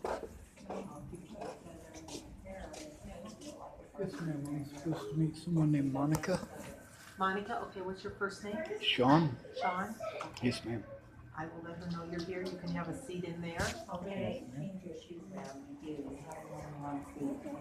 Yes, ma'am. I'm supposed to meet someone named Monica. Monica, okay, what's your first name? Sean? Sean? Yes, ma'am. I will let her know you're here. You can have a seat in there. Okay, change your shoes down, you do, have one long feet.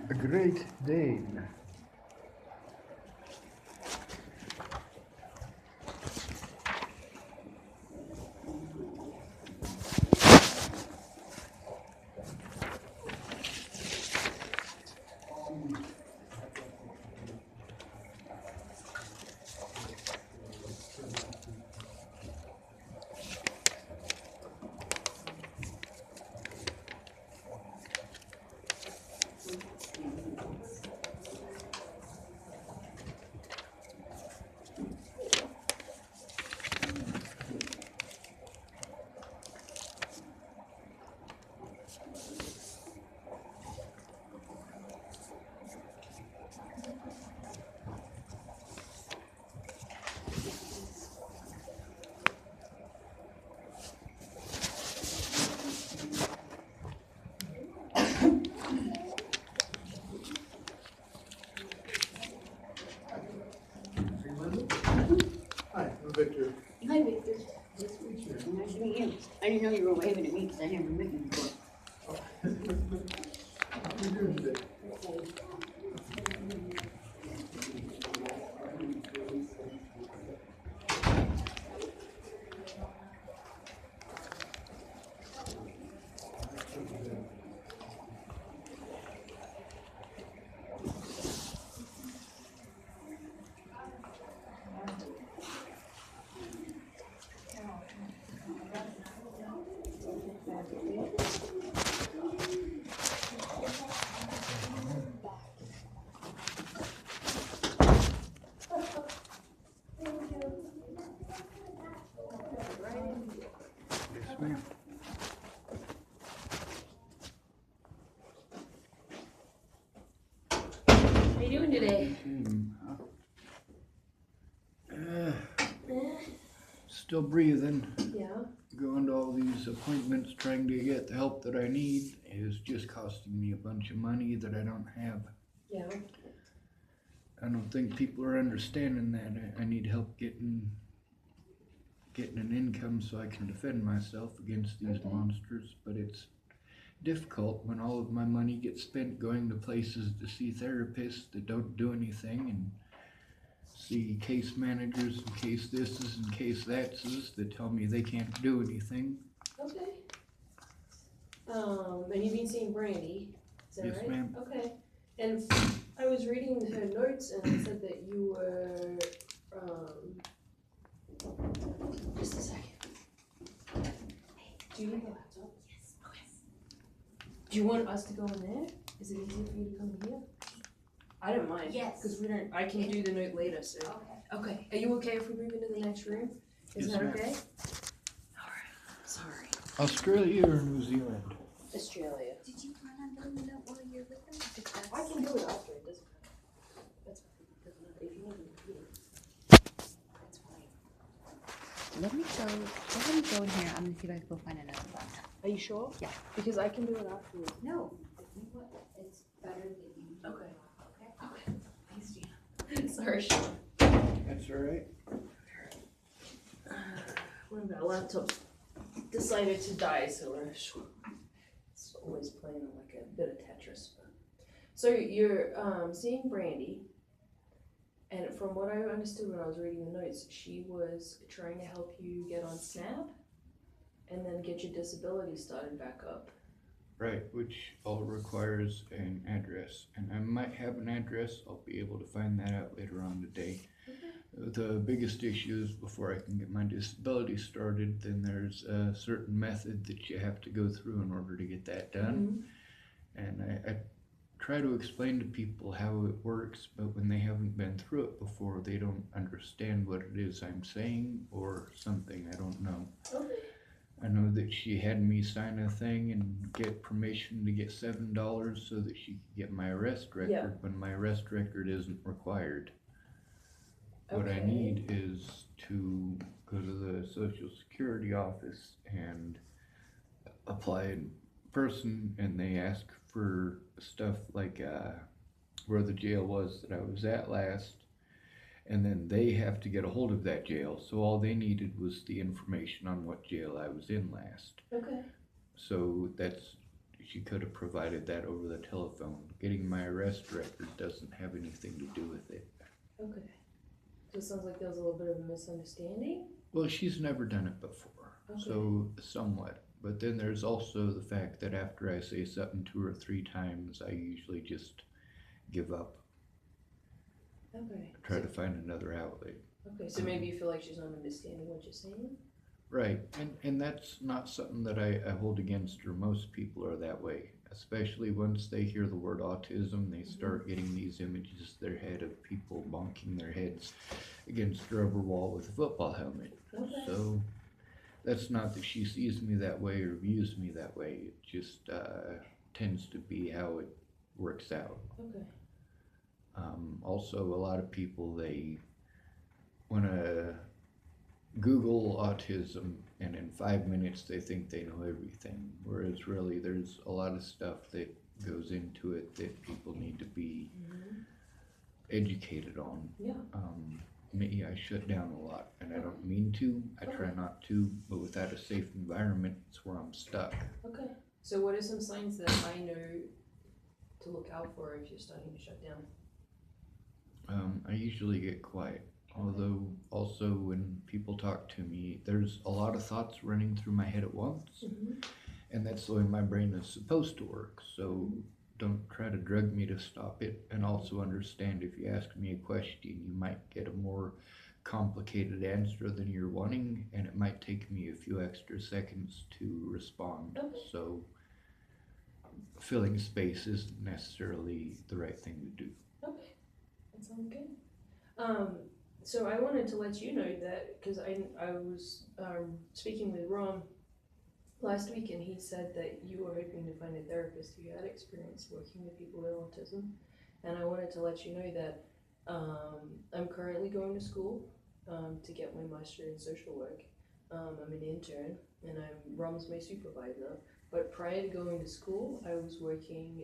A Great Dane. Hi, I'm Victor. Hi, Victor. Nice to meet you. Nice to meet you. I didn't know you were waving at me because I never met you before. How are you doing today? Yes, ma'am. How you doing today? Still breathing. Yeah. Going to all these appointments trying to get the help that I need is just costing me a bunch of money that I don't have. Yeah. I don't think people are understanding that. I need help getting an income so I can defend myself against these monsters, but it's difficult when all of my money gets spent going to places to see therapists that don't do anything and see case managers in case this is in case that's is that tell me they can't do anything. Okay. And you've been seeing Brandy, is that Yes, right? ma'am. Okay. And I was reading her notes and it said that you were, just a second. Do you need the laptop? Yes. Okay. Do you want us to go in there? Is it easier for you to come in here? I don't mind. Yes. Because I can do the note later, so. Okay. Okay. Are you okay if we move into the next room? Is Yes, that ma'am. okay? Alright, sorry. Australia or New Zealand? Australia. Did you plan on doing that while you're with them? Because that's- I can do it after, it doesn't matter. That's fine, doesn't matter, if you want to do it. That's fine. Let me go in here. I'm gonna see if I can go find another one. Are you sure? Yeah. Because I can do it afterwards. No, you know what? It's better that you. Okay. Okay. Okay. Thanks, Gina. Sorry. That's all right. One of our laptops decided to die, so we're it's always playing on like a bit of Tetris. So you're seeing Brandy, and from what I understood when I was reading the notes, she was trying to help you get on Snap, and then get your disability started back up. Right, which all requires an address, and I might have an address. I'll be able to find that out later on today. The biggest issue is before I can get my disability started, then there's a certain method that you have to go through in order to get that done. And I try to explain to people how it works, but when they haven't been through it before, they don't understand what it is I'm saying or something, I don't know. Okay. I know that she had me sign a thing and get permission to get $7 so that she could get my arrest record, Yeah. when my arrest record isn't required. What I Okay. need is to go to the Social Security office and apply in person, and they ask for stuff like where the jail was that I was at last, and then they have to get a hold of that jail. So all they needed was the information on what jail I was in last. Okay. So she could have provided that over the telephone. Getting my arrest record doesn't have anything to do with it. Okay. So it sounds like there was a little bit of a misunderstanding. Well, she's never done it before, Okay. so somewhat. But then there's also the fact that after I say something 2 or 3 times, I usually just give up, Okay. try to find another outlet. Okay, so maybe you feel like she's not understanding what you're saying? Right, and that's not something that I hold against her. Most people are that way, especially once they hear the word autism, they start getting these images in their head of people bonking their heads against a rubber wall with a football helmet. Okay. So that's not that she sees me that way or views me that way, it just tends to be how it works out. Okay. Also, a lot of people, they want to Google autism, and in 5 minutes they think they know everything, whereas really there's a lot of stuff that goes into it that people need to be educated on. Yeah. Me, I shut down a lot, and I don't mean to. I try not to, but without a safe environment, it's where I'm stuck. Okay. So what are some signs that I know to look out for if you're starting to shut down? I usually get quiet. Although, also when people talk to me, there's a lot of thoughts running through my head at once, and that's the way my brain is supposed to work. So don't try to drug me to stop it, and also understand if you ask me a question, you might get a more complicated answer than you're wanting, and it might take me a few extra seconds to respond. Okay. So filling space isn't necessarily the right thing to do. Okay. That sounds good. So I wanted to let you know that, because I was speaking with Rom last week, and he said that you were hoping to find a therapist who had experience working with people with autism, and I wanted to let you know that I'm currently going to school to get my master in social work. I'm an intern, and Rom's my supervisor, but prior to going to school, I was working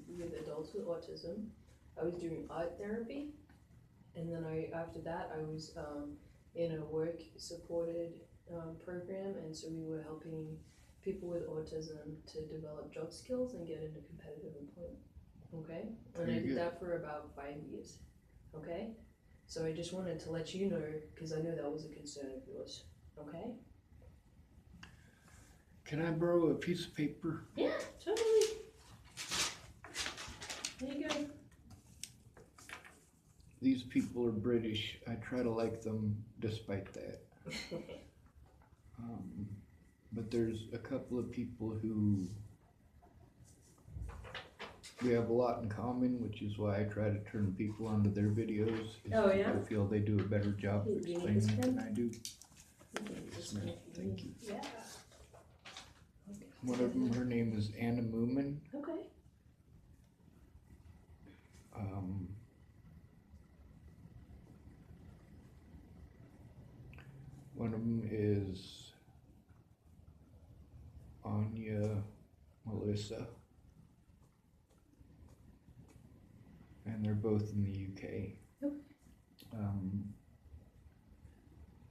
with adults with autism. I was doing art therapy, and then after that I was in a work supported program, and so we were helping people with autism to develop job skills and get into competitive employment. Okay? And Very I did good. that for about 5 years. Okay? So I just wanted to let you know, because I know that was a concern of yours. Okay? Can I borrow a piece of paper? Yeah, totally. There you go. These people are British. I try to like them despite that. But there's a couple of people who we have a lot in common, which is why I try to turn people onto their videos. Oh, yeah? I feel they do a better job of Do you need explaining this it than pen? I do. Yes, ma'am. Thank you. Yeah. One of them, her name is Anna Moomin. Okay. One of them is Anya Melissa. And they're both in the UK. Okay.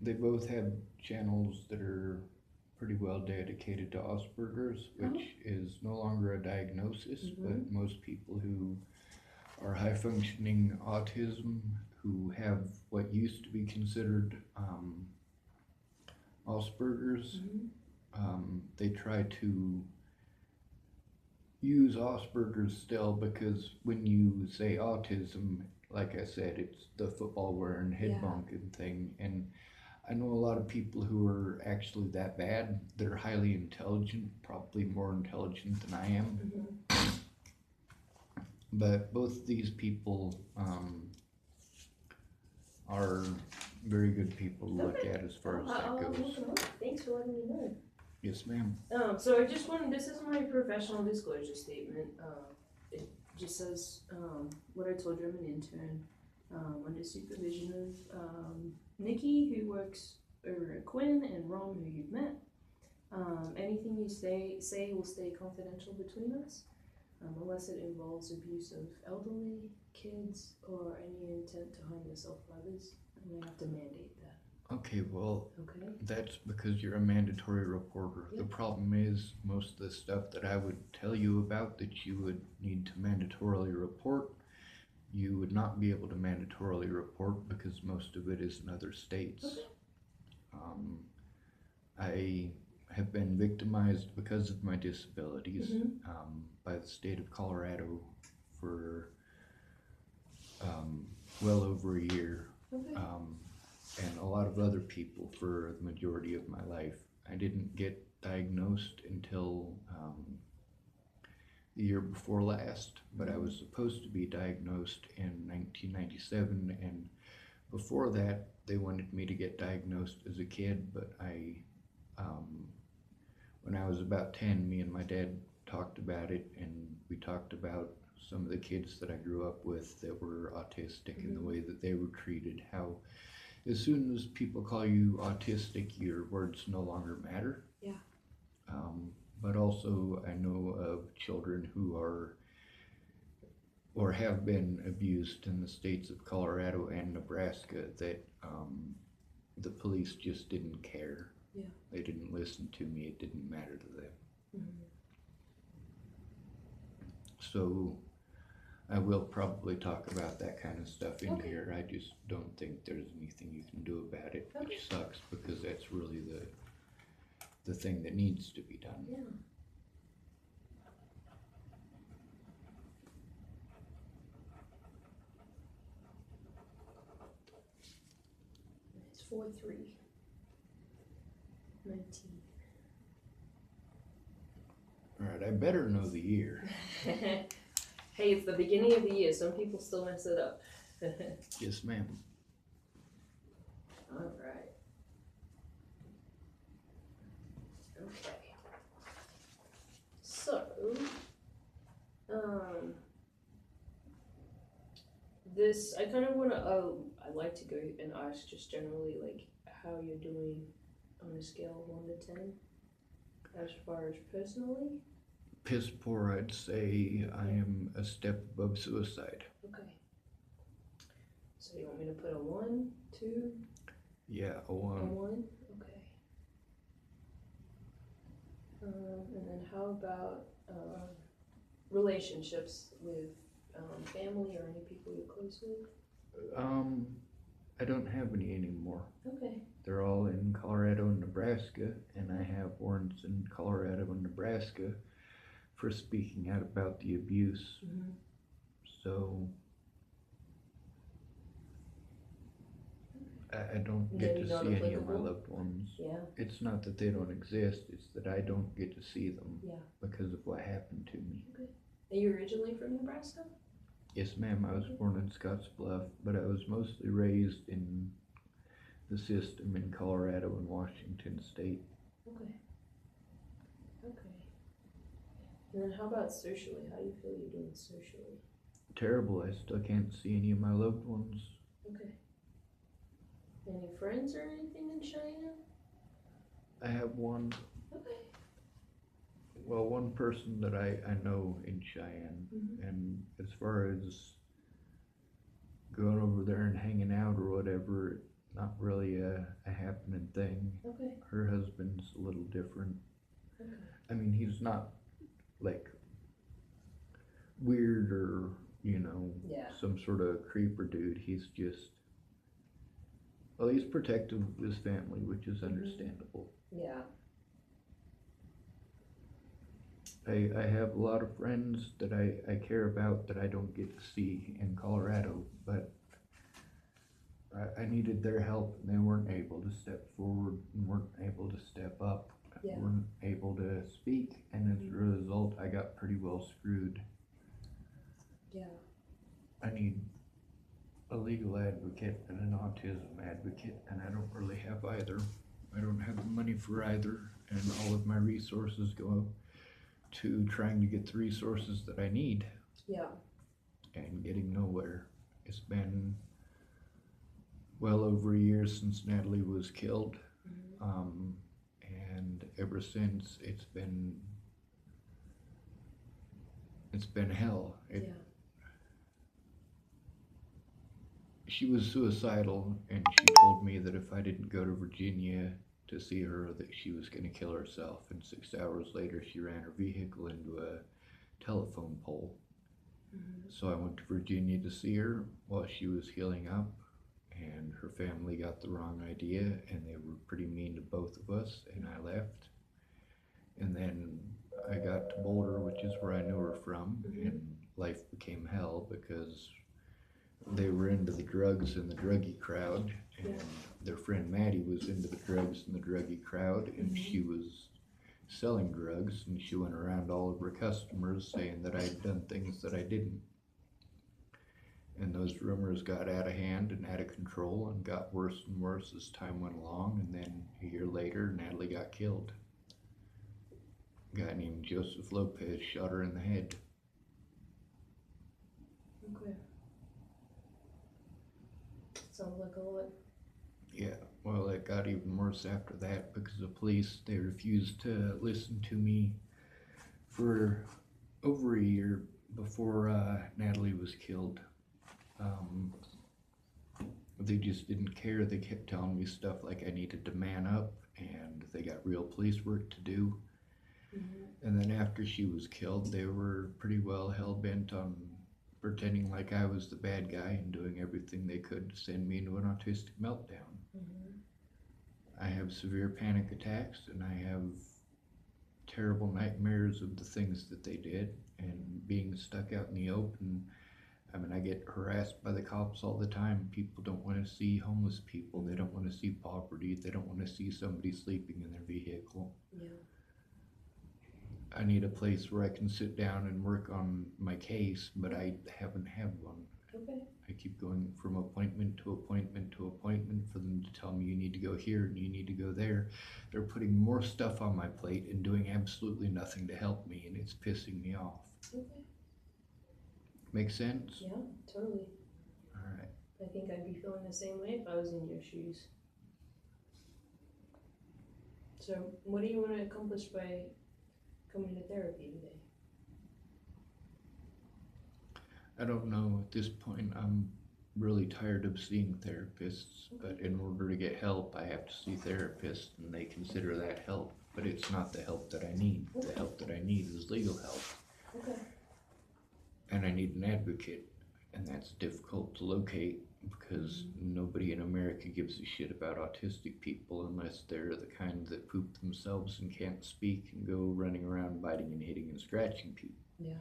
They both have channels that are pretty well dedicated to Asperger's, which is no longer a diagnosis, but most people who are high functioning autism, who have what used to be considered Asperger's, they try to use Asperger's still, because when you say autism, like I said, it's the football wearing head Yeah. bonking thing. And I know a lot of people who are actually that bad. They're highly intelligent, probably more intelligent than I am. But both these people are very good people to look Okay. at as far as I'll that look goes. them up. Thanks for letting me know. Yes, ma'am. So I just wanted, this is my professional disclosure statement. It just says, what I told you, I'm an intern, under supervision of, Nikki, who works over at Quinn, and Rom, who you've met. Anything you say will stay confidential between us, unless it involves abuse of elderly, kids, or any intent to harm yourself or others. I'm gonna have to mandate that, Okay, well, okay? that's because you're a mandatory reporter. Yeah. The problem is, most of the stuff that I would tell you about that you would need to mandatorily report, you would not be able to mandatorily report because most of it is in other states. Okay. I have been victimized because of my disabilities Mhm. by the state of Colorado for well over a year. Okay. And a lot of other people for the majority of my life. I didn't get diagnosed until the year before last, but I was supposed to be diagnosed in 1997, and before that they wanted me to get diagnosed as a kid, but when I was about 10, me and my dad talked about it, and we talked about some of the kids that I grew up with that were autistic and the way that they were treated, how as soon as people call you autistic, your words no longer matter. Yeah. But also I know of children who are or have been abused in the states of Colorado and Nebraska that the police just didn't care. Yeah. They didn't listen to me. It didn't matter to them. So I will probably talk about that kind of stuff in Okay. here. I just don't think there's anything you can do about it, Okay. which sucks because that's really the thing that needs to be done. Yeah. It's 4/3/19. All right, I better know the year. Hey, it's the beginning of the year. Some people still mess it up. Yes, ma'am. All right. Okay. So, this I kind of want to. I like to go and ask just generally like how you're doing on a scale of 1 to 10, as far as personally. Piss poor, I'd say I am a step above suicide. Okay. So you want me to put a 1, 2, Yeah, a 1? Okay. And then how about relationships with family or any people you're close with? I don't have any anymore. Okay. They're all in Colorado and Nebraska, and I have warrants in Colorado and Nebraska for speaking out about the abuse. Mm-hmm. So I don't get to Maybe not see any of my applicable? loved ones. Yeah. It's not that they don't exist, it's that I don't get to see them Yeah. because of what happened to me. Are you originally from Nebraska? Yes, ma'am, I was born in Scottsbluff, but I was mostly raised in the system in Colorado and Washington State. Okay. Okay. And then how about socially? How do you feel you're doing socially? Terrible. I still can't see any of my loved ones. Okay. Any friends or anything in Cheyenne? I have one Okay. one person that I know in Cheyenne, Mhm. and as far as going over there and hanging out or whatever, not really a happening thing. Okay. Her husband's a little different. Okay. I mean, he's not like weird or, Yeah. some sort of creeper dude. He's just, well, he's protective of his family, which is understandable. Yeah. I have a lot of friends that I care about that I don't get to see in Colorado, but I needed their help and they weren't able to step forward and weren't able to step up, Yeah. weren't able to speak, and as a result, I got pretty well screwed. Yeah. I need a legal advocate and an autism advocate, and I don't really have either. I don't have the money for either, and all of my resources go to trying to get the resources that I need Yeah. and getting nowhere. It's been well over a year since Natalie was killed, and ever since it's been hell. Yeah. She was suicidal, and she told me that if I didn't go to Virginia to see her, that she was going to kill herself. And 6 hours later, she ran her vehicle into a telephone pole. So I went to Virginia to see her while she was healing up, and her family got the wrong idea, and they were pretty mean to both of us, and I left. And then I got to Boulder, which is where I knew her from, and life became hell because they were into the drugs and the druggy crowd, and their friend Maddie was into the drugs and the druggy crowd, and she was selling drugs, and she went around all of her customers saying that I had done things that I didn't. And those rumors got out of hand and out of control and got worse and worse as time went along, and then a year later, Natalie got killed. A guy named Joseph Lopez shot her in the head. Okay. Sounds like a lot. Yeah, well, it got even worse after that because the police, they refused to listen to me for over a year before Natalie was killed. They just didn't care. They kept telling me stuff like I needed to man up and they got real police work to do. And then after she was killed, they were pretty well hell-bent on pretending like I was the bad guy and doing everything they could to send me into an autistic meltdown. I have severe panic attacks, and I have terrible nightmares of the things that they did and being stuck out in the open. I mean, I get harassed by the cops all the time. People don't want to see homeless people. They don't want to see poverty. They don't want to see somebody sleeping in their vehicle. Yeah. I need a place where I can sit down and work on my case, but I haven't had one. Okay. I keep going from appointment to appointment to appointment for them to tell me you need to go here and you need to go there. They're putting more stuff on my plate and doing absolutely nothing to help me, and it's pissing me off. Okay. Make sense? Yeah, totally. All right. I think I'd be feeling the same way if I was in your shoes. So, what do you want to accomplish by coming to therapy today? I don't know at this point. I'm really tired of seeing therapists, but in order to get help, I have to see therapists, and they consider that help. But it's not the help that I need. The help that I need is legal help. Okay. And I need an advocate, and that's difficult to locate because nobody in America gives a shit about autistic people unless they're the kind that poop themselves and can't speak and go running around biting and hitting and scratching people. Yeah.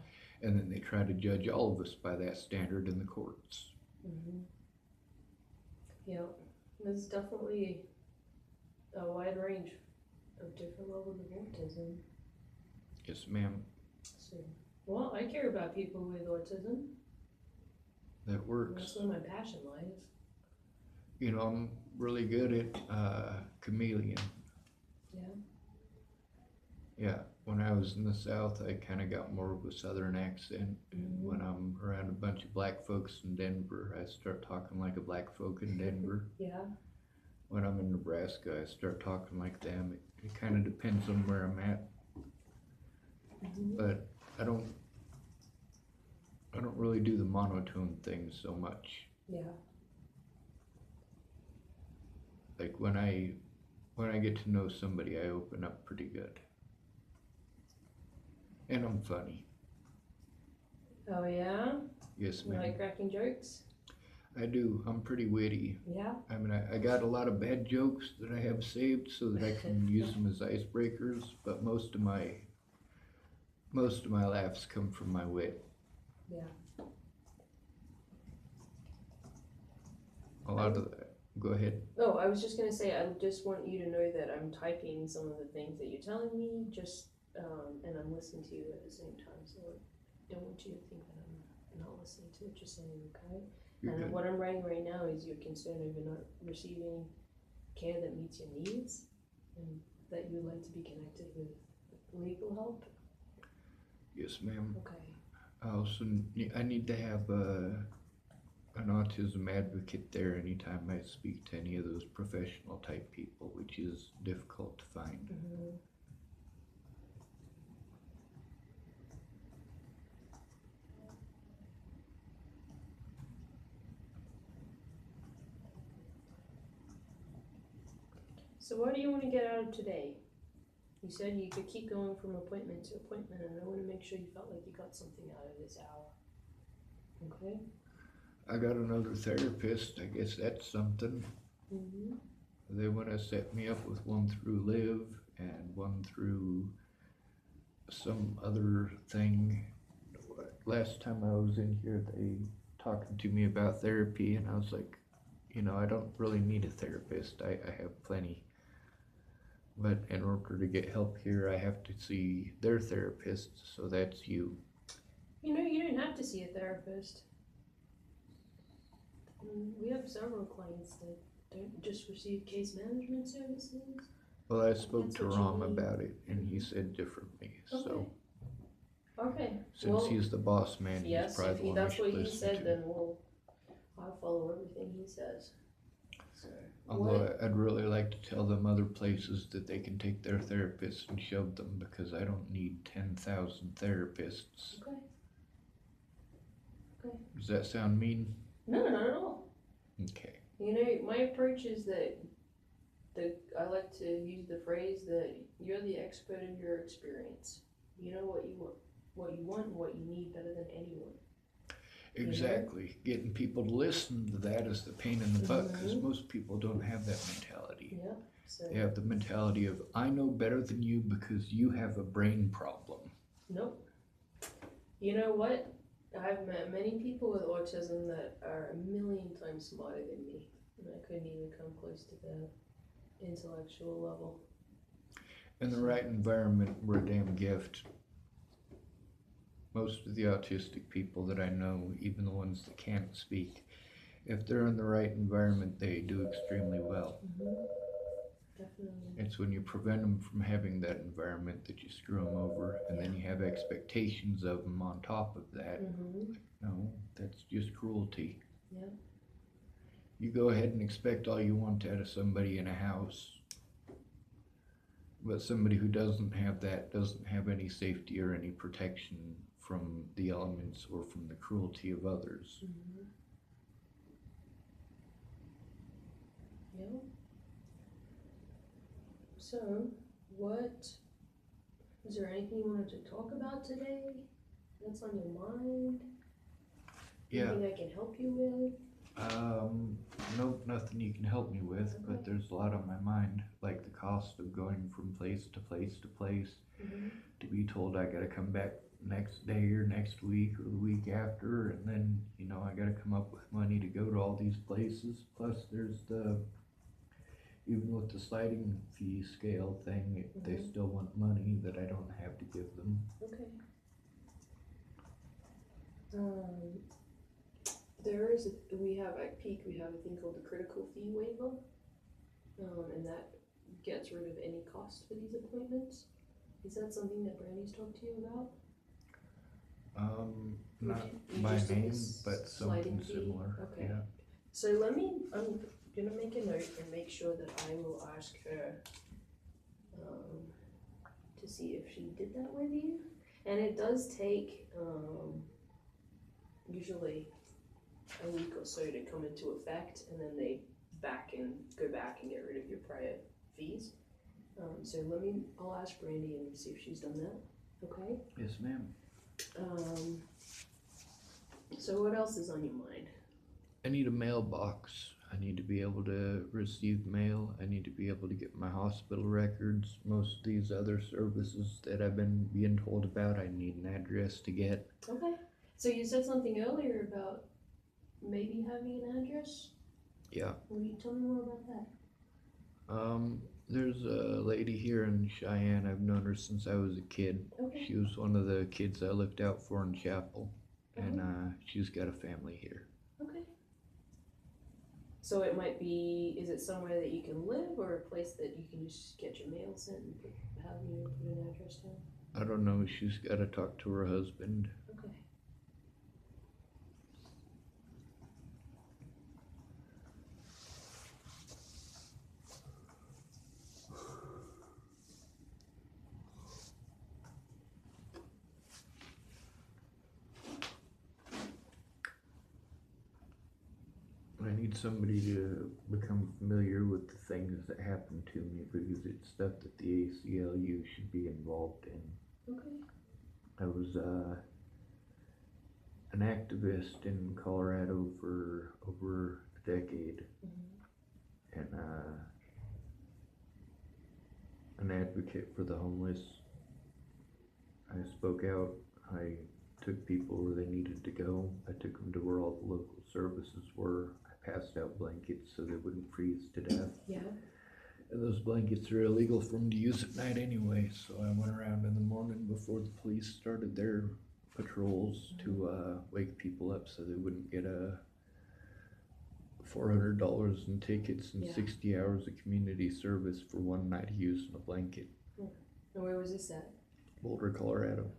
And then they try to judge all of us by that standard in the courts. Yeah, there's definitely a wide range of different levels of autism. Yes, ma'am. So, well, I care about people with autism. That works. That's where my passion lies. You know, I'm really good at chameleon. Yeah. Yeah, when I was in the South, I kind of got more of a Southern accent. And when I'm around a bunch of black folks in Denver, I start talking like a black folk in Denver. Yeah. When I'm in Nebraska, I start talking like them. It kind of depends on where I'm at. But I don't really do the monotone thing so much. Yeah. Like when I get to know somebody, I open up pretty good. And I'm funny. Oh yeah? Yes, You ma'am. like cracking jokes? I do. I'm pretty witty. Yeah. I mean, I got a lot of bad jokes that I have saved so that I can use them as icebreakers, but most of my laughs come from my wit. Yeah. A lot of that. Go ahead. Oh, I was just gonna say, I just want you to know that I'm typing some of the things that you're telling me, and I'm listening to you at the same time, so I don't want you to think that I'm not listening to what you're saying, okay? You're And good. what I'm writing right now is your concern over not receiving care that meets your needs, and that you would like to be connected with legal help. Yes, ma'am. Okay. I also I need to have an autism advocate there anytime I speak to any of those professional type people, which is difficult to find. Mm-hmm. So what do you want to get out of today? You said you could keep going from appointment to appointment, and I want to make sure you felt like you got something out of this hour. Okay? I got another therapist. I guess that's something. Mm-hmm. They want to set me up with one through Live and one through some other thing. Last time I was in here, they talking to me about therapy, and I was like, I don't really need a therapist. I have plenty. But in order to get help here, I have to see their therapist, so that's you. You know, you don't have to see a therapist. We have several clients that don't just receive case management services. Well, I spoke That's to what you Ram need. about it, and he said differently. So Okay. since Well, he's the boss man, he's yes, probably if the he, one I that's should what he listen said, to. then I'll follow everything he says. So, Although I'd really like to tell them other places that they can take their therapists and shove them, because I don't need 10,000 therapists. Okay. Does that sound mean? No, not at all. Okay. You know, my approach is that I like to use the phrase that you're the expert in your experience. You know what you want and what you need better than anyone. Exactly. Getting people to listen to that is the pain in the butt, because Mhm. most people don't have that mentality. Yeah. So They have the mentality of, I know better than you because you have a brain problem. nope. You know what? I've met many people with autism that are a million times smarter than me, and I couldn't even come close to that intellectual level. In the right environment, we're a damn gift. Most of the autistic people that I know, even the ones that can't speak, if they're in the right environment, they do extremely well. Mm-hmm. Definitely. It's when you prevent them from having that environment that you screw them over, and then you have expectations of them on top of that. Mm-hmm. No, that's just cruelty. Yeah. You go ahead and expect all you want out of somebody in a house, but somebody who doesn't have that doesn't have any safety or any protection from the elements or from the cruelty of others. Mm-hmm. Yeah. So, is there anything you wanted to talk about today that's on your mind? Yeah. Anything I can help you with? Nope, nothing you can help me with, but Okay. there's a lot on my mind, like the cost of going from place to place to place, Mm-hmm. to be told I gotta come back next day or next week or the week after, and then, I gotta come up with money to go to all these places, plus there's even with the sliding fee scale thing, they Mhm. still want money that I don't have to give them. Okay. We have at Peak, we have a thing called the critical fee waiver. and that gets rid of any cost for these appointments. Is that something that Brandy's talked to you about? Not You by just did name, this but sliding something fee? similar, Okay. yeah. So I'm gonna make a note and make sure that I will ask her, to see if she did that with you. And it does take, usually a week or so to come into effect, and then they go back and get rid of your prior fees. So I'll ask Brandy and see if she's done that, okay? Yes, ma'am. So what else is on your mind? I need a mailbox. I need to be able to receive mail. I need to be able to get my hospital records. Most of these other services that I've been being told about, I need an address to get. Okay, so you said something earlier about maybe having an address? Yeah. Will you tell me more about that? There's a lady here in Cheyenne. I've known her since I was a kid. Okay. She was one of the kids I looked out for in chapel, and she's got a family here. Okay. So it might be, is it somewhere that you can live or a place that you can just get your mail sent and have you put an address down? I don't know. She's got to talk to her husband. Okay. I need somebody to become familiar with the things that happened to me because it's stuff that the ACLU should be involved in. Okay. I was an activist in Colorado for over a decade, and an advocate for the homeless. I spoke out. I took people where they needed to go. I took them to where all the local services were. I passed out blankets so they wouldn't freeze to death. Yeah. And those blankets are illegal for them to use at night anyway, so I went around in the morning before the police started their patrols to wake people up so they wouldn't get $400 in tickets and 60 hours of community service for one night of using a blanket. And where was this at? Boulder, Colorado.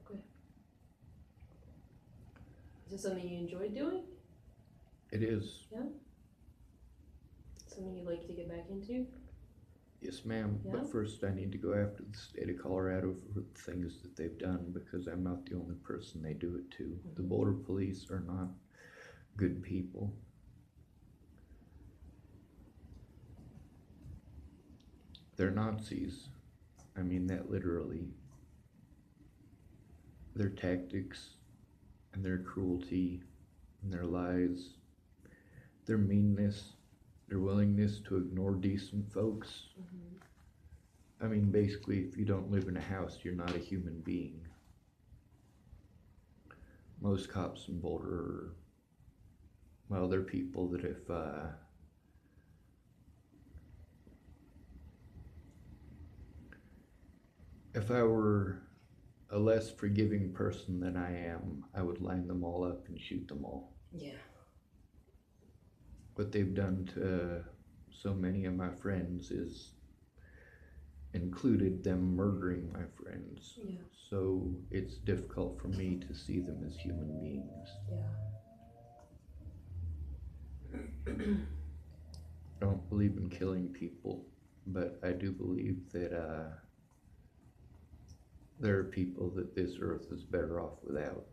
Is this something you enjoy doing? It is. Something you'd like to get back into? Yes, ma'am. Yeah? But first I need to go after the state of Colorado for the things that they've done because I'm not the only person they do it to. The Boulder police are not good people. They're Nazis. I mean that literally. Their tactics and their cruelty and their lies, their meanness, their willingness to ignore decent folks. I mean, basically, if you don't live in a house, you're not a human being. Most cops in Boulder are, well, they're people that if I were a less forgiving person than I am, I would line them all up and shoot them all. Yeah. What they've done to so many of my friends is included them murdering my friends. Yeah. So it's difficult for me to see them as human beings. Yeah. I don't believe in killing people, but I do believe that there are people that this earth is better off without.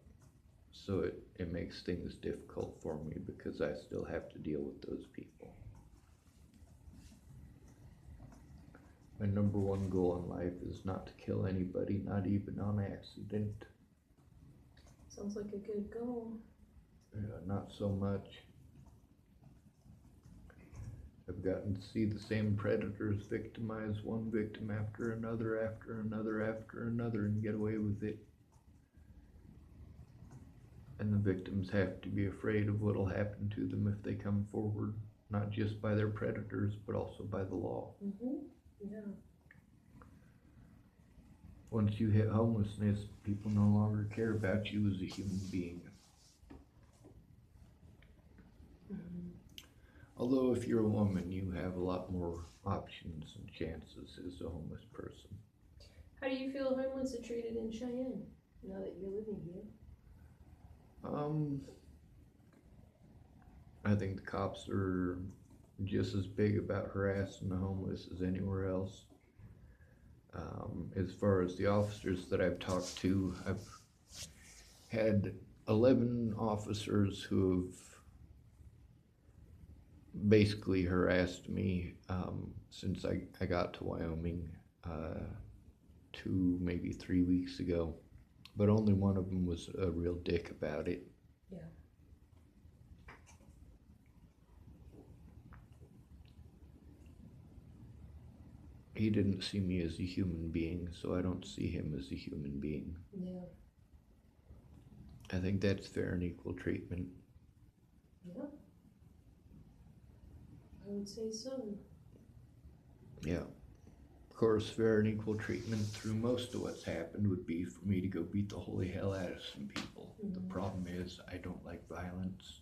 So it makes things difficult for me because I still have to deal with those people. My number one goal in life is not to kill anybody, not even on accident. Sounds like a good goal. Not so much. I've gotten to see the same predators victimize one victim after another, after another, after another, and get away with it. And the victims have to be afraid of what'll happen to them if they come forward, not just by their predators, but also by the law. Yeah. Once you hit homelessness, people no longer care about you as a human being. A Although if you're a woman, you have a lot more options and chances as a homeless person. How do you feel homeless are treated in Cheyenne now that you're living here? I think the cops are just as big about harassing the homeless as anywhere else. As far as the officers that I've talked to, I've had 11 officers who have basically harassed me since I got to Wyoming 2, maybe 3 weeks ago. But only one of them was a real dick about it. Yeah. He didn't see me as a human being, so I don't see him as a human being. Yeah. I think that's fair and equal treatment. Yeah. I would say so. Yeah. Of course, fair and equal treatment through most of what's happened would be for me to go beat the holy hell out of some people. The problem is I don't like violence.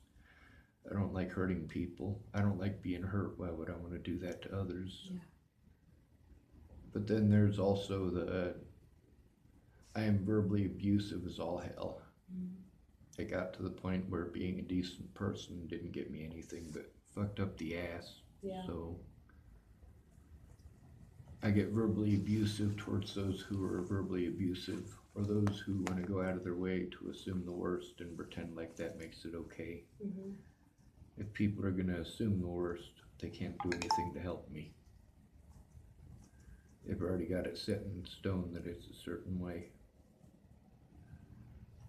I don't like hurting people. I don't like being hurt. Why would I want to do that to others? Yeah. But then there's also the I am verbally abusive as all hell. It got to the point where being a decent person didn't get me anything but fucked up the ass. Yeah. So I get verbally abusive towards those who are verbally abusive, or those who want to go out of their way to assume the worst and pretend like that makes it okay. Mm-hmm. If people are going to assume the worst, they can't do anything to help me. They've already got it set in stone that it's a certain way.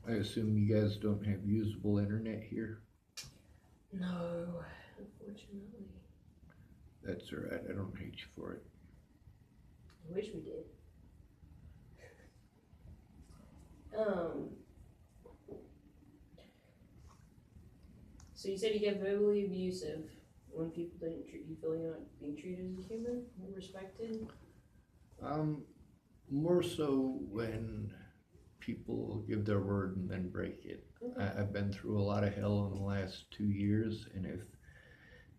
I assume you guys don't have usable internet here? No, unfortunately. That's alright, I don't hate you for it. I wish we did. So you said you get verbally abusive when people don't treat you, feel you're not being treated as a human or respected? More so when people give their word and then break it. Okay. I've been through a lot of hell in the last 2 years, and if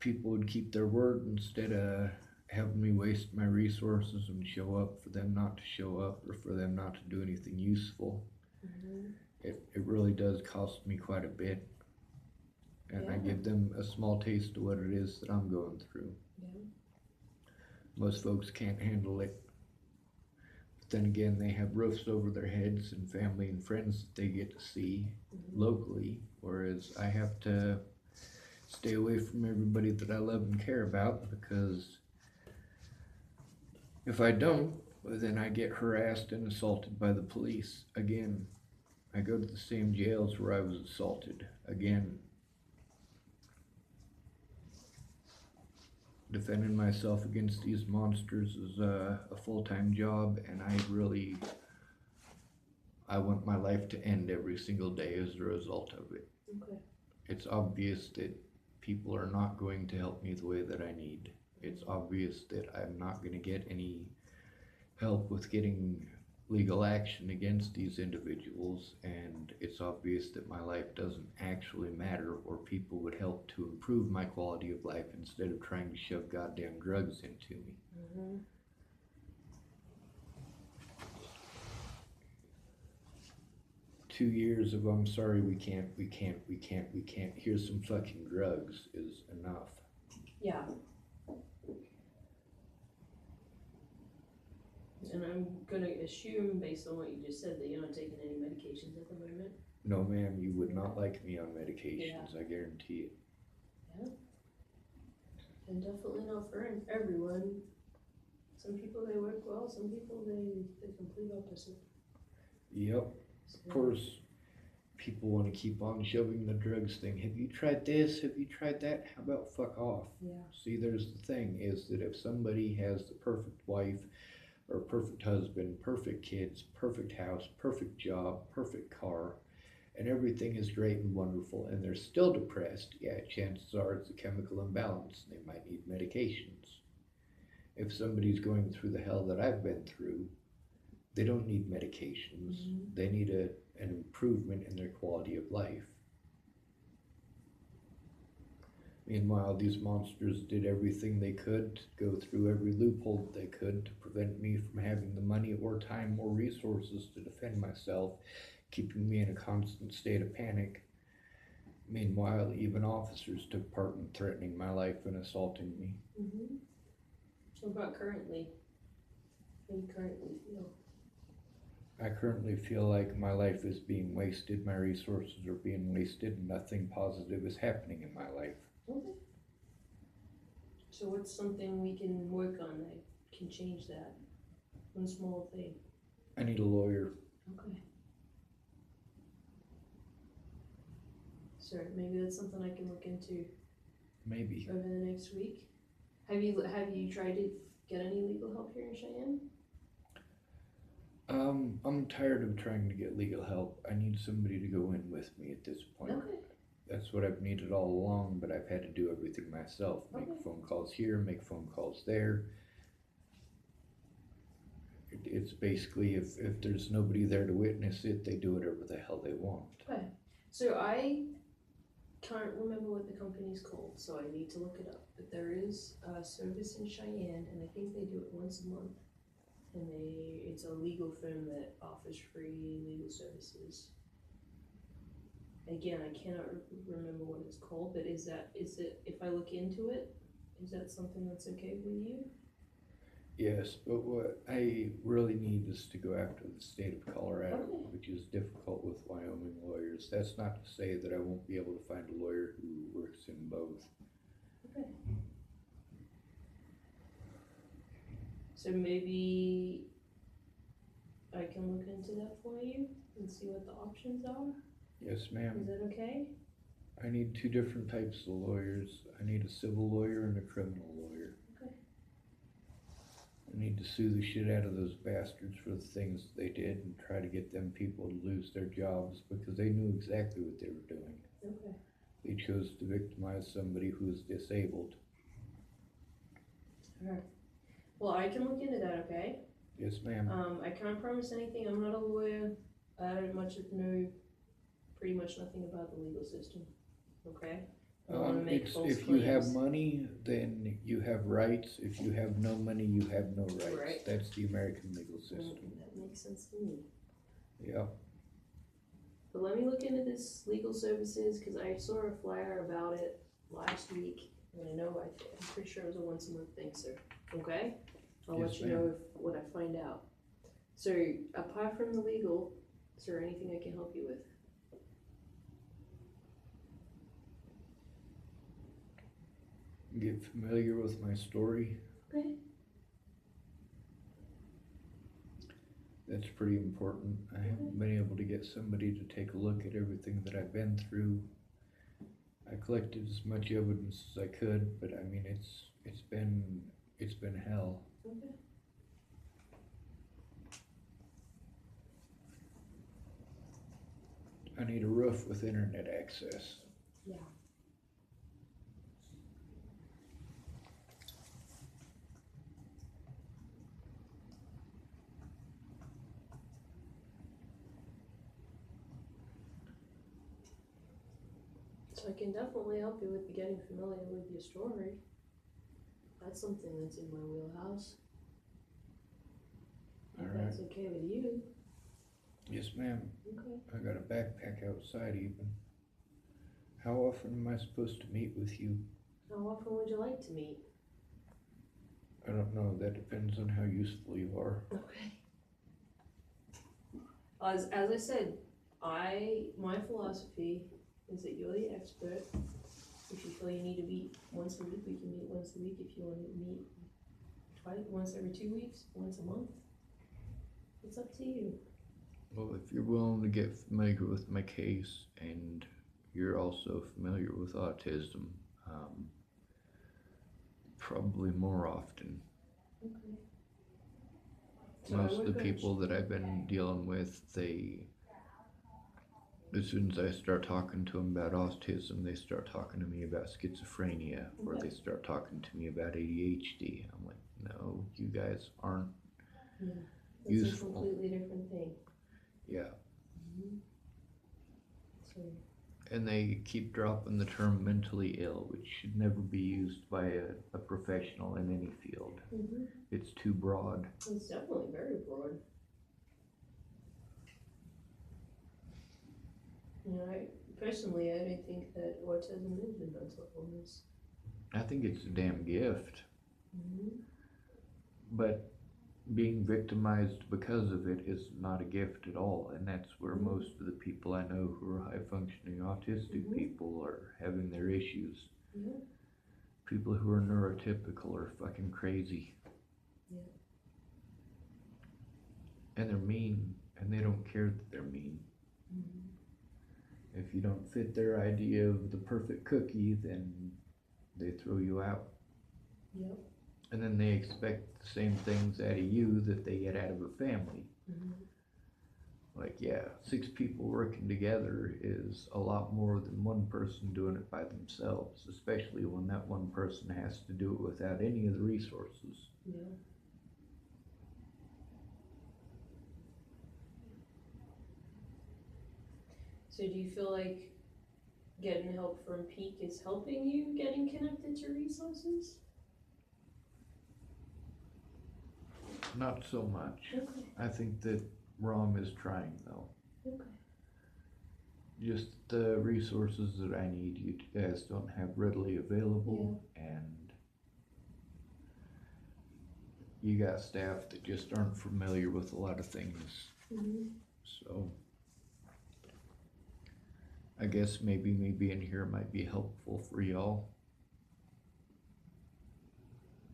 people would keep their word instead of having me waste my resources and show up for them not to show up or for them not to do anything useful, Mm-hmm. it really does cost me quite a bit. And I Yeah. give them a small taste of what it is that I'm going through. Yeah. Most folks can't handle it. But then again, they have roofs over their heads and family and friends that they get to see locally, whereas I have to stay away from everybody that I love and care about, because if I don't, well, then I get harassed and assaulted by the police again. I go to the same jails where I was assaulted again. Defending myself against these monsters is a full-time job, and I want my life to end every single day as a result of it. Okay. It's obvious that people are not going to help me the way that I need. It's obvious that I'm not going to get any help with getting legal action against these individuals, and it's obvious that my life doesn't actually matter, or people would help to improve my quality of life instead of trying to shove goddamn drugs into me. Mm-hmm. 2 years of I'm sorry, we can't, here's some fucking drugs is enough. Yeah. And I'm gonna assume, based on what you just said, that you're not taking any medications at the moment. No ma'am, you would not like me on medications, I guarantee it. Yeah. And definitely not for everyone. Some people they work well, some people they complete opposite. Yep. So, Of course, people want to keep on shoving the drugs thing. Have you tried this? Have you tried that? How about fuck off? Yeah. See, there's the thing, is that if somebody has the perfect wife or perfect husband, perfect kids, perfect house, perfect job, perfect car, and everything is great and wonderful, and they're still depressed, yeah, chances are it's a chemical imbalance. They might need medications. If somebody's going through the hell that I've been through, they don't need medications. Mhm. They need an improvement in their quality of life. Meanwhile, these monsters did everything they could to go through every loophole they could to prevent me from having the money or time or resources to defend myself, keeping me in a constant state of panic. Meanwhile, even officers took part in threatening my life and assaulting me. Mm-hmm. So about currently, how you currently feel? I currently feel like my life is being wasted, my resources are being wasted, and nothing positive is happening in my life. Okay. So what's something we can work on that can change that? One small thing. I need a lawyer. Okay. So maybe that's something I can look into Maybe. over the next week. Have you tried to get any legal help here in Cheyenne? I'm tired of trying to get legal help. I need somebody to go in with me at this point. Okay. That's what I've needed all along, but I've had to do everything myself. Make Okay. phone calls here, make phone calls there. It's basically if there's nobody there to witness it, they do whatever the hell they want. Okay. So I can't remember what the company's called, so I need to look it up. But there is a service in Cheyenne, and I think they do it once a month. And it's a legal firm that offers free legal services. Again, I cannot remember what it's called, but is it, if I look into it, is that something that's okay with you? Yes, but what I really need is to go after the state of Colorado, Okay. which is difficult with Wyoming lawyers. That's not to say that I won't be able to find a lawyer who works in both. Okay. So maybe I can look into that for you and see what the options are? Yes, ma'am. Is that okay? I need two different types of lawyers. I need a civil lawyer and a criminal lawyer. Okay. I need to sue the shit out of those bastards for the things they did and try to get them people to lose their jobs because they knew exactly what they were doing. Okay. They chose to victimize somebody who is disabled. Alright. Well, I can look into that, okay? Yes, ma'am. I can't promise anything. I'm not a lawyer. I don't know pretty much nothing about the legal system. Okay? I don't wanna make false If you have claims. money, then you have rights. If you have no money, you have no rights. Right. That's the American legal system. That makes sense to me. Yeah. But let me look into this legal services, cause I saw a flyer about it last week, and I know, I'm pretty sure it was a once a month thing, sir, okay? I'll let Yes, you know what I find out. So, apart from the legal, is there anything I can help you with? Get familiar with my story. Okay. That's pretty important. I haven't been able to get somebody to take a look at everything that I've been through. I collected as much evidence as I could, but I mean, it's been hell. Okay. I need a roof with internet access. Yeah. So I can definitely help you with getting familiar with your story. That's something that's in my wheelhouse. If All that's okay with you. Yes, ma'am. Okay. I got a backpack outside even. How often am I supposed to meet with you? How often would you like to meet? I don't know. That depends on how useful you are. Okay. As I said, my philosophy is that you're the expert. If you feel you need to meet once a week, we can meet once a week. If you want to meet once every 2 weeks, once a month, it's up to you. Well, if you're willing to get familiar with my case and you're also familiar with autism, probably more often. Okay. So Most of we're the gonna people that I've been dealing with, as soon as I start talking to them about autism, they start talking to me about schizophrenia, or Okay. they start talking to me about ADHD. I'm like, no, you guys aren't. Yeah. It's Useful. a completely different thing. Yeah. So And they keep dropping the term mentally ill, which should never be used by a professional in any field. Mm-hmm. It's too broad. It's definitely very broad. You know, I personally, I don't think that autism is a mental illness. I think it's a damn gift, Mm-hmm. but being victimized because of it is not a gift at all, and that's where Mhm. most of the people I know who are high functioning autistic Mhm. people are having their issues. Yeah. People who are neurotypical are fucking crazy. Yeah. And they're mean, and they don't care that they're mean. Mm-hmm. If you don't fit their idea of the perfect cookie, then they throw you out. Yep. And then they expect the same things out of you that they get out of a family. Mm-hmm. Like, yeah, 6 people working together is a lot more than one person doing it by themselves, especially when that one person has to do it without any of the resources. Yeah. So do you feel like getting help from Peak is helping you getting connected to resources? Not so much. Okay. I think that ROM is trying, though. Okay. Just the resources that I need, you guys don't have readily available, and you got staff that just aren't familiar with a lot of things. Mm-hmm. So I guess maybe me being here might be helpful for y'all.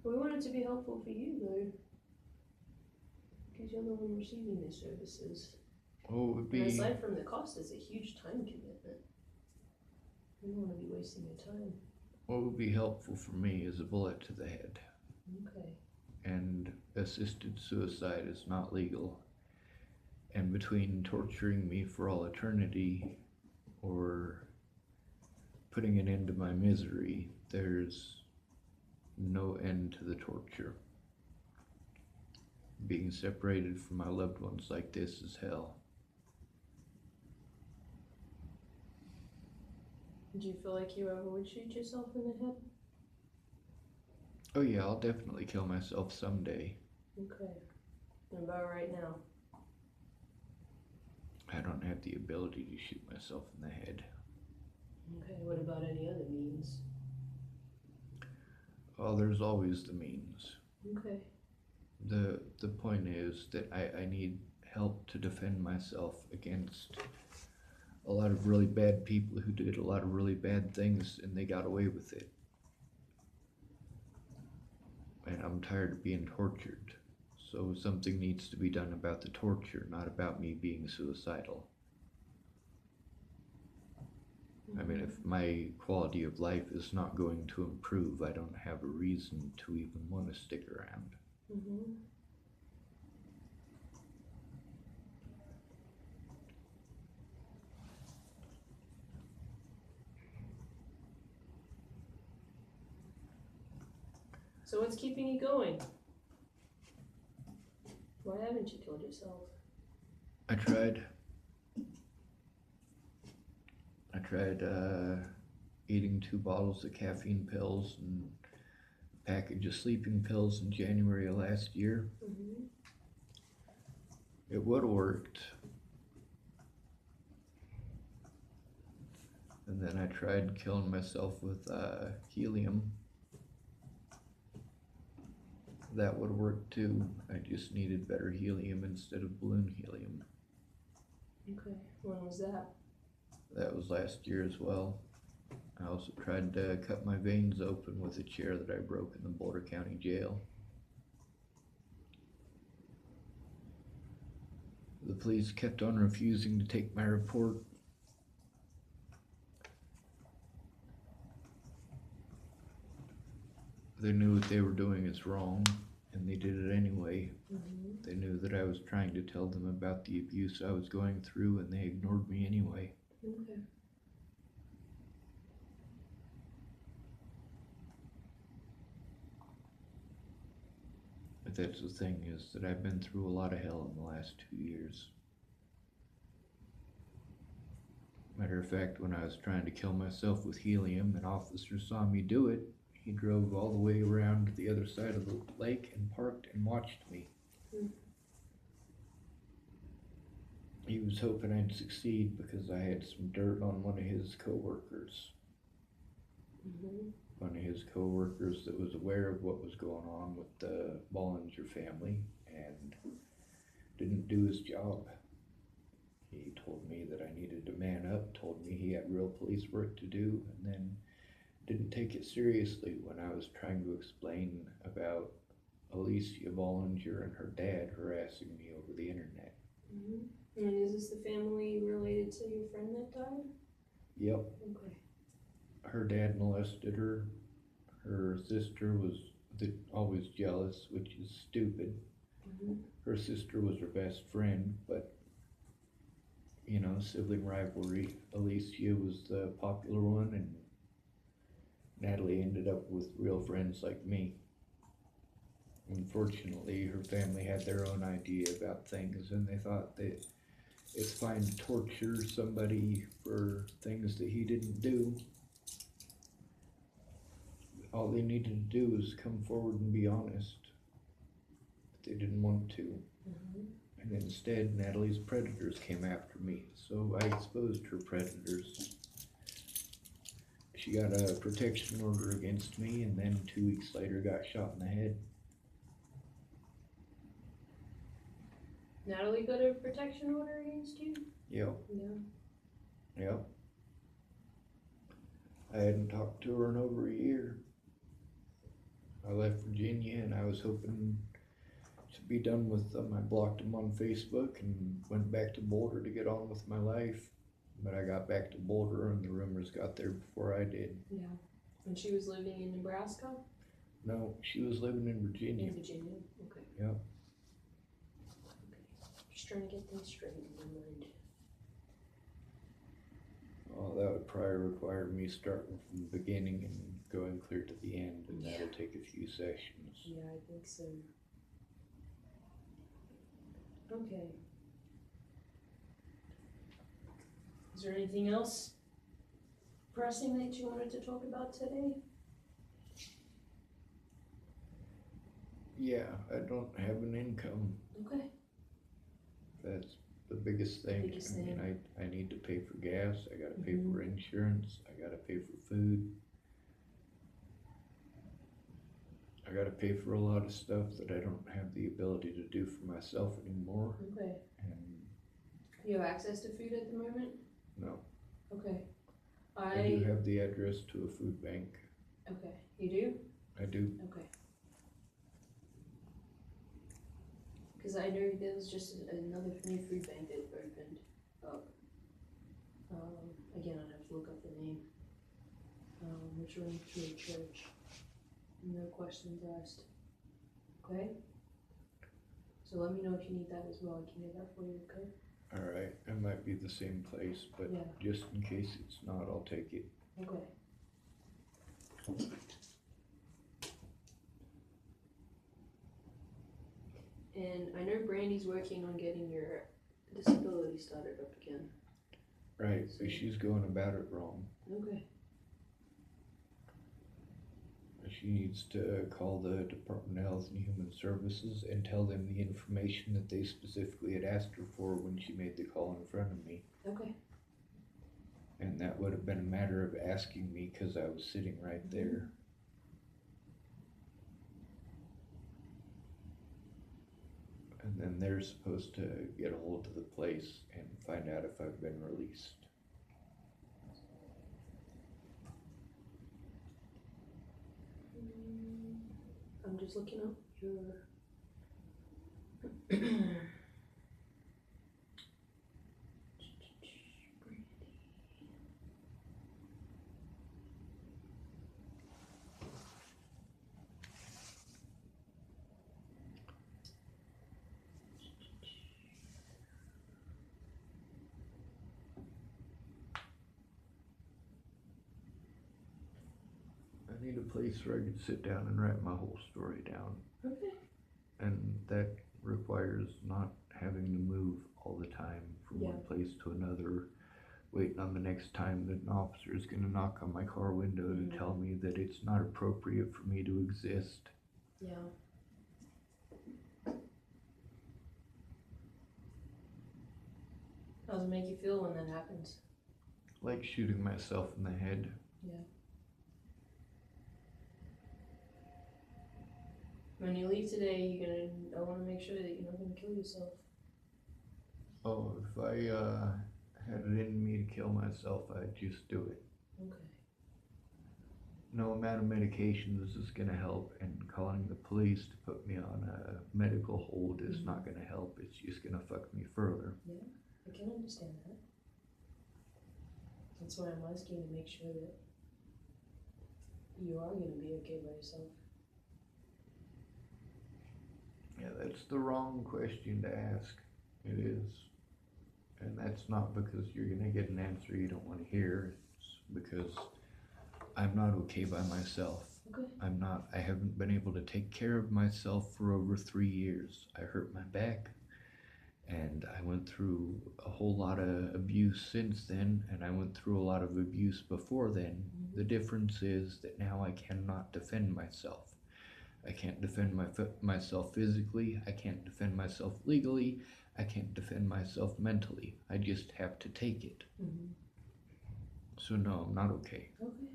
We want it to be helpful for you though, because you're the one receiving the services. Well, it would And be, aside from the cost, it's a huge time commitment. We don't want to be wasting your time. what would be helpful for me is a bullet to the head. Okay. And assisted suicide is not legal. And between torturing me for all eternity or putting an end to my misery, there's no end to the torture. Being separated from my loved ones like this is hell. Do you feel like you ever would shoot yourself in the head? Oh yeah, I'll definitely kill myself someday. Okay. And about right now? I don't have the ability to shoot myself in the head. Okay, what about any other means? Oh, there's always the means. Okay. The point is that I need help to defend myself against a lot of really bad people who did a lot of really bad things and they got away with it. And I'm tired of being tortured. So something needs to be done about the torture, not about me being suicidal. I mean, if my quality of life is not going to improve, I don't have a reason to even want to stick around. Mm-hmm. So what's keeping you going? Why haven't you killed yourself? I tried eating 2 bottles of caffeine pills and a package of sleeping pills in January of last year. Mm-hmm. It would have worked. And then I tried killing myself with helium. That would have worked too. I just needed better helium instead of balloon helium. Okay. When was that? That was last year as well. I also tried to cut my veins open with a chair that I broke in the Boulder County Jail. The police kept on refusing to take my report. They knew what they were doing is wrong, and they did it anyway. Mm-hmm. They knew that I was trying to tell them about the abuse I was going through, and they ignored me anyway. Okay. But that's the thing, is that I've been through a lot of hell in the last 2 years. Matter of fact, when I was trying to kill myself with helium, an officer saw me do it. He drove all the way around to the other side of the lake and parked and watched me. Hmm. He was hoping I'd succeed because I had some dirt on one of his coworkers. Mm-hmm. One of his coworkers that was aware of what was going on with the Bollinger family and didn't do his job. He told me that I needed to man up, told me he had real police work to do, and then didn't take it seriously when I was trying to explain about Alicia Bollinger and her dad harassing me over the internet. Mm-hmm. And is this the family related to your friend that died? Yep, Okay. her dad molested her. Her sister was always jealous, which is stupid. Mm-hmm. Her sister was her best friend, but you know, sibling rivalry. Alicia was the popular one, and Natalie ended up with real friends like me. Unfortunately, her family had their own idea about things, and they thought that it's fine to torture somebody for things that he didn't do. All they needed to do was come forward and be honest. But they didn't want to. Mm-hmm. And instead, Natalie's predators came after me, so I exposed her predators. She got a protection order against me, and then 2 weeks later got shot in the head. Natalie got a protection order against you? Yep, Yeah. yep. I hadn't talked to her in over a year. I left Virginia and I was hoping to be done with them. I blocked them on Facebook and went back to Boulder to get on with my life. But I got back to Boulder and the rumors got there before I did. Yeah. And she was living in Nebraska? No, she was living in Virginia. In Virginia. Okay. Yep. Okay. Just trying to get things straight in my mind. Well, that would probably require me starting from the beginning and going clear to the end, and that'll take a few sessions. Yeah, I think so. Okay. Is there anything else pressing that you wanted to talk about today? Yeah, I don't have an income. Okay. That's the biggest thing. Biggest I mean, thing. I need to pay for gas, I gotta pay Mhm. for insurance, I gotta pay for food. I gotta pay for a lot of stuff that I don't have the ability to do for myself anymore, Okay. and You have access to food at the moment? no. Okay. I do have the address to a food bank. Okay. You do? I do. Okay. Because I know there was just another new food bank that opened up. Again, I'd have to look up the name. Which runs through a church. No questions asked. Okay? So let me know if you need that as well. I can get that for you, okay? Alright, it might be the same place, but Yeah. just in case it's not, I'll take it. Okay. And I know Brandy's working on getting your disability started up again. Right, but she's going about it wrong. Okay. She needs to call the Department of Health and Human Services and tell them the information that they specifically had asked her for when she made the call in front of me. Okay. And that would have been a matter of asking me because I was sitting right there. And then they're supposed to get a hold of the place and find out if I've been released. I'm just looking up your. I need a place where I can sit down and write my whole story down. Okay. And that requires not having to move all the time from one Yeah. place to another, waiting on the next time that an officer is gonna knock on my car window to tell me that it's not appropriate for me to exist. Yeah. How does it make you feel when that happens? Like shooting myself in the head. When you leave today, I want to make sure that you're not gonna kill yourself. Oh, if I had it in me to kill myself, I'd just do it. Okay. No amount of medications is gonna help, and calling the police to put me on a medical hold is not gonna help. It's just gonna fuck me further. I can understand that. That's why I'm asking to make sure that you are gonna be okay by yourself. Yeah, that's the wrong question to ask. It is. And that's not because you're gonna get an answer you don't wanna hear. It's because I'm not okay by myself. Okay. I haven't been able to take care of myself for over 3 years. I hurt my back, and I went through a whole lot of abuse since then, and I went through a lot of abuse before then. The difference is that now I cannot defend myself. I can't defend myself physically, I can't defend myself legally, I can't defend myself mentally. I just have to take it. So no, I'm not okay. Okay.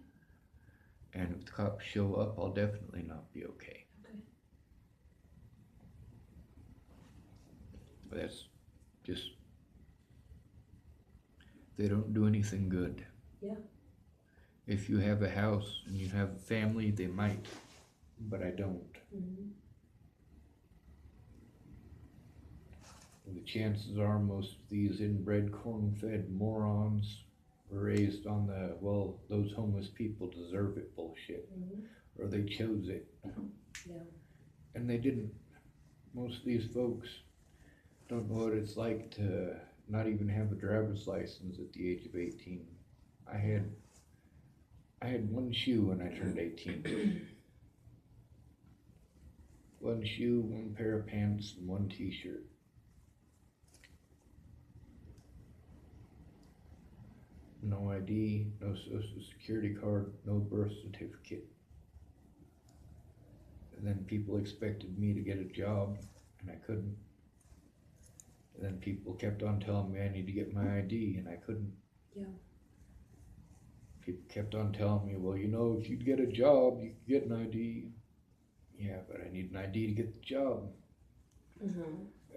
And if the cops show up, I'll definitely not be okay. Okay. But that's just, they don't do anything good. Yeah. If you have a house and you have a family, they might, but I don't. The chances are most of these inbred, corn-fed morons were raised on the, well, those homeless people deserve it bullshit, or they chose it. Yeah. And they didn't. Most of these folks don't know what it's like to not even have a driver's license at the age of 18. I had one shoe when I turned 18. One shoe, one pair of pants, and one t-shirt. No ID, no social security card, no birth certificate. And then people expected me to get a job, and I couldn't. And then people kept on telling me I need to get my ID, and I couldn't. Yeah. People kept on telling me, well, you know, if you'd get a job, you could get an ID. Yeah, but I need an ID to get the job.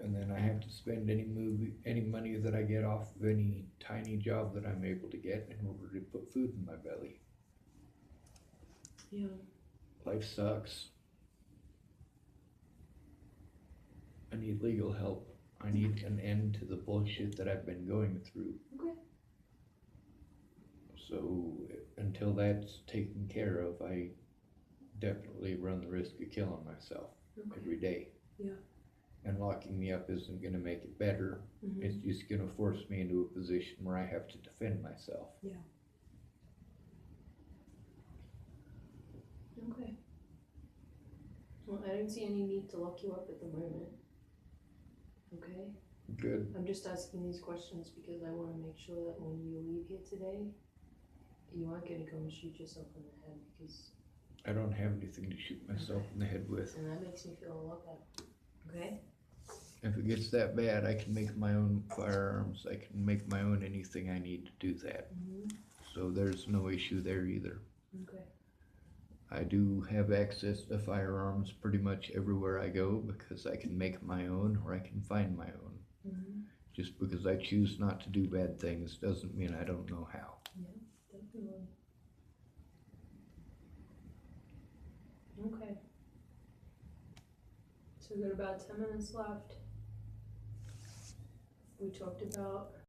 And then I have to spend any money that I get off of any tiny job that I'm able to get in order to put food in my belly. Yeah. Life sucks. I need legal help. I need an end to the bullshit that I've been going through. Okay. So until that's taken care of, I definitely run the risk of killing myself every day. Yeah. And locking me up isn't going to make it better. It's just going to force me into a position where I have to defend myself. Yeah. Okay. Well, I don't see any need to lock you up at the moment. Okay? Good. I'm just asking these questions because I want to make sure that when you leave here today, you aren't going to go and shoot yourself in the head because... I don't have anything to shoot myself in the head with. And that makes me feel a lot better. Okay? If it gets that bad, I can make my own firearms. I can make my own anything I need to do that. So there's no issue there either. Okay. I do have access to firearms pretty much everywhere I go because I can make my own or I can find my own. Just because I choose not to do bad things doesn't mean I don't know how. Yeah, definitely. Okay. So we've got about 10 minutes left. We talked about